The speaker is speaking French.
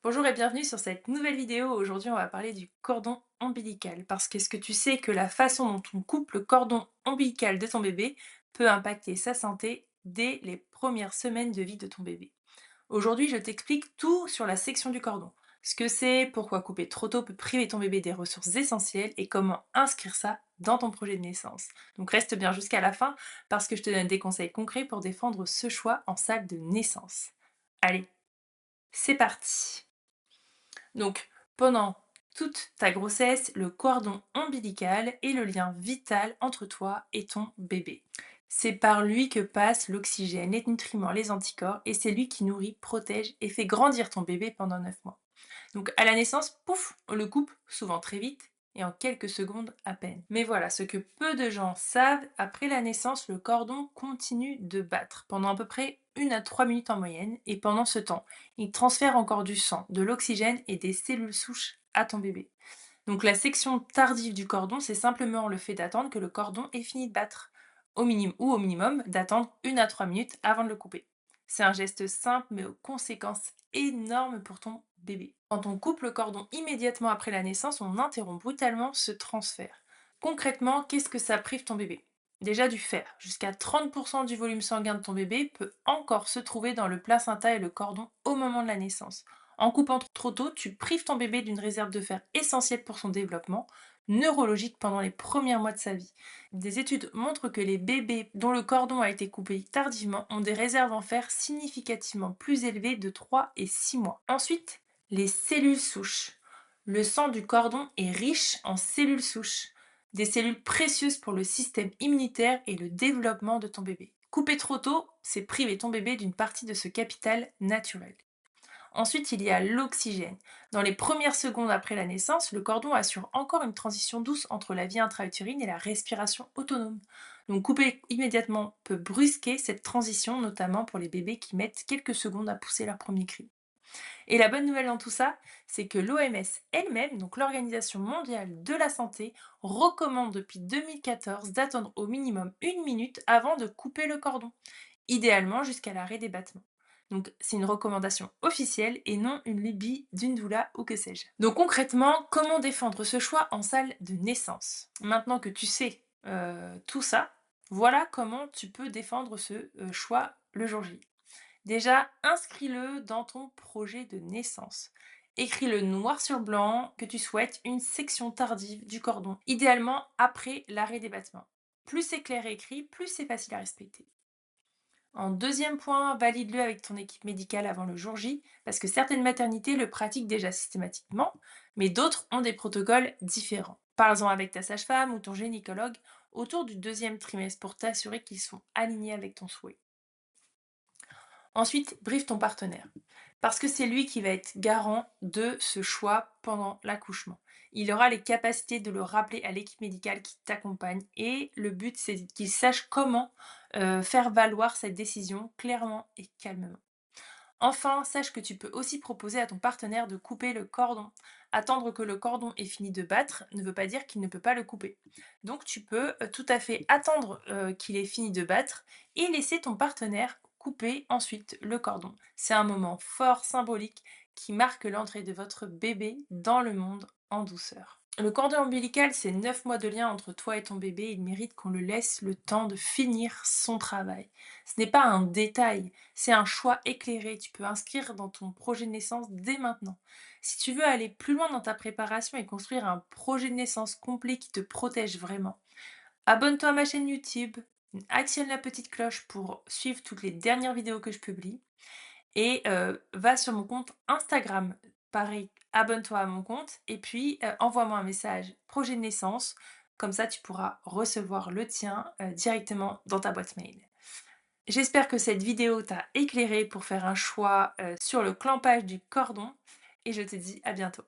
Bonjour et bienvenue sur cette nouvelle vidéo. Aujourd'hui, on va parler du cordon ombilical. Parce qu'est-ce que tu sais que la façon dont on coupe le cordon ombilical de ton bébé peut impacter sa santé dès les premières semaines de vie de ton bébé. Aujourd'hui, je t'explique tout sur la section du cordon. Ce que c'est, pourquoi couper trop tôt peut priver ton bébé des ressources essentielles et comment inscrire ça dans ton projet de naissance. Donc reste bien jusqu'à la fin parce que je te donne des conseils concrets pour défendre ce choix en salle de naissance. Allez, c'est parti! Donc, pendant toute ta grossesse, le cordon ombilical est le lien vital entre toi et ton bébé. C'est par lui que passent l'oxygène, les nutriments, les anticorps, et c'est lui qui nourrit, protège et fait grandir ton bébé pendant 9 mois. Donc à la naissance, pouf, on le coupe, souvent très vite, et en quelques secondes à peine. Mais voilà, ce que peu de gens savent, après la naissance, le cordon continue de battre pendant à peu près 1 à 3 minutes en moyenne, et pendant ce temps, il transfère encore du sang, de l'oxygène et des cellules souches à ton bébé. Donc la section tardive du cordon, c'est simplement le fait d'attendre que le cordon ait fini de battre, au minimum d'attendre 1 à 3 minutes avant de le couper. C'est un geste simple mais aux conséquences énormes pour ton bébé. Quand on coupe le cordon immédiatement après la naissance, on interrompt brutalement ce transfert. Concrètement, qu'est-ce que ça prive ton bébé? Déjà du fer. Jusqu'à 30% du volume sanguin de ton bébé peut encore se trouver dans le placenta et le cordon au moment de la naissance. En coupant trop tôt, tu prives ton bébé d'une réserve de fer essentielle pour son développement neurologique pendant les premiers mois de sa vie. Des études montrent que les bébés dont le cordon a été coupé tardivement ont des réserves en fer significativement plus élevées de 3 et 6 mois. Ensuite, les cellules souches. Le sang du cordon est riche en cellules souches, des cellules précieuses pour le système immunitaire et le développement de ton bébé. Couper trop tôt, c'est priver ton bébé d'une partie de ce capital naturel. Ensuite, il y a l'oxygène. Dans les premières secondes après la naissance, le cordon assure encore une transition douce entre la vie intra-utérine et la respiration autonome. Donc couper immédiatement peut brusquer cette transition, notamment pour les bébés qui mettent quelques secondes à pousser leur premier cri. Et la bonne nouvelle dans tout ça, c'est que l'OMS elle-même, donc l'Organisation mondiale de la santé, recommande depuis 2014 d'attendre au minimum 1 minute avant de couper le cordon, idéalement jusqu'à l'arrêt des battements. Donc c'est une recommandation officielle et non une lubie d'une doula ou que sais-je. Donc concrètement, comment défendre ce choix en salle de naissance? Maintenant que tu sais tout ça, voilà comment tu peux défendre ce choix le jour J. Déjà, inscris-le dans ton projet de naissance. Écris-le noir sur blanc que tu souhaites une section tardive du cordon, idéalement après l'arrêt des battements. Plus c'est clair et écrit, plus c'est facile à respecter. En deuxième point, valide-le avec ton équipe médicale avant le jour J, parce que certaines maternités le pratiquent déjà systématiquement, mais d'autres ont des protocoles différents. Parle-en avec ta sage-femme ou ton gynécologue autour du deuxième trimestre pour t'assurer qu'ils sont alignés avec ton souhait. Ensuite, briefe ton partenaire, parce que c'est lui qui va être garant de ce choix pendant l'accouchement. Il aura les capacités de le rappeler à l'équipe médicale qui t'accompagne et le but c'est qu'il sache comment faire valoir cette décision clairement et calmement. Enfin, sache que tu peux aussi proposer à ton partenaire de couper le cordon. Attendre que le cordon ait fini de battre ne veut pas dire qu'il ne peut pas le couper. Donc tu peux tout à fait attendre qu'il ait fini de battre et laisser ton partenaire couper ensuite le cordon. C'est un moment fort symbolique qui marque l'entrée de votre bébé dans le monde en douceur. Le cordon ombilical, c'est 9 mois de lien entre toi et ton bébé. Il mérite qu'on le laisse le temps de finir son travail. Ce n'est pas un détail, c'est un choix éclairé. Tu peux inscrire dans ton projet de naissance dès maintenant. Si tu veux aller plus loin dans ta préparation et construire un projet de naissance complet qui te protège vraiment, abonne-toi à ma chaîne YouTube, actionne la petite cloche pour suivre toutes les dernières vidéos que je publie et va sur mon compte Instagram. Pareil, abonne-toi à mon compte et puis envoie-moi un message projet de naissance. Comme ça, tu pourras recevoir le tien directement dans ta boîte mail. J'espère que cette vidéo t'a éclairé pour faire un choix sur le clampage du cordon et je te dis à bientôt.